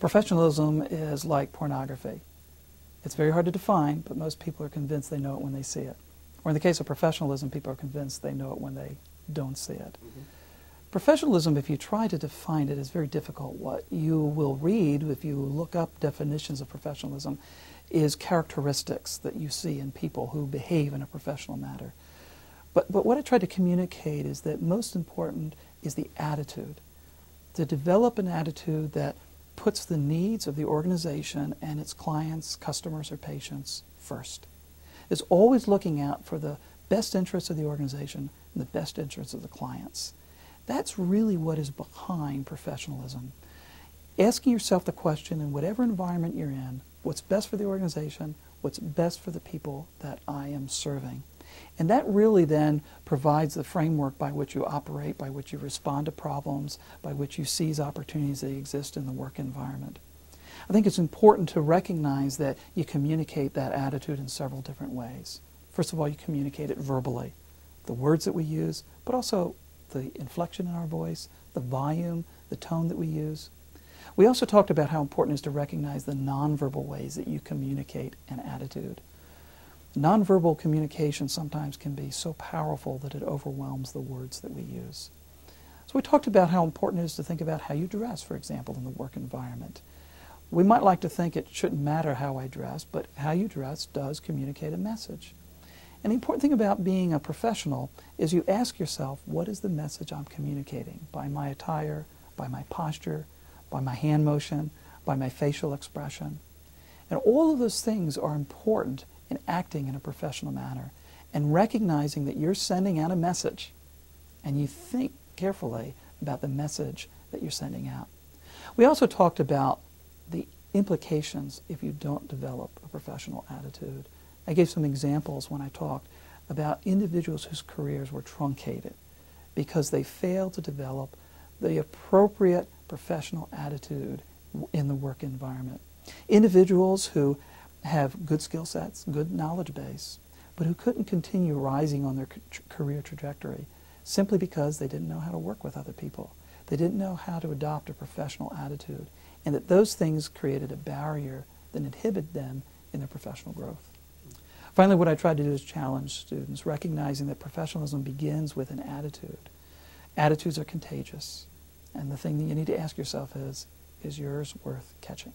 Professionalism is like pornography. It's very hard to define, but most people are convinced they know it when they see it. Or in the case of professionalism, people are convinced they know it when they don't see it. Mm-hmm. Professionalism, if you try to define it, is very difficult. What you will read, if you look up definitions of professionalism, is characteristics that you see in people who behave in a professional manner. But what I try to communicate is that most important is the attitude. To develop an attitude that puts the needs of the organization and its clients, customers, or patients first. Is always looking out for the best interests of the organization and the best interests of the clients. That's really what is behind professionalism. Asking yourself the question in whatever environment you're in, what's best for the organization, what's best for the people that I am serving. And that really then provides the framework by which you operate, by which you respond to problems, by which you seize opportunities that exist in the work environment. I think it's important to recognize that you communicate that attitude in several different ways. First of all, you communicate it verbally, the words that we use, but also the inflection in our voice, the volume, the tone that we use. We also talked about how important it is to recognize the nonverbal ways that you communicate an attitude. Nonverbal communication sometimes can be so powerful that it overwhelms the words that we use. So we talked about how important it is to think about how you dress, for example, in the work environment. We might like to think it shouldn't matter how I dress, but how you dress does communicate a message. And the important thing about being a professional is you ask yourself, what is the message I'm communicating? By my attire, by my posture, by my hand motion, by my facial expression. And all of those things are important in acting in a professional manner and recognizing that you're sending out a message and you think carefully about the message that you're sending out. We also talked about the implications if you don't develop a professional attitude. I gave some examples when I talked about individuals whose careers were truncated because they failed to develop the appropriate professional attitude in the work environment. Individuals who have good skill sets, good knowledge base, but who couldn't continue rising on their career trajectory simply because they didn't know how to work with other people. They didn't know how to adopt a professional attitude, and that those things created a barrier that inhibited them in their professional growth. Finally, what I tried to do is challenge students, recognizing that professionalism begins with an attitude. Attitudes are contagious, and the thing that you need to ask yourself is yours worth catching?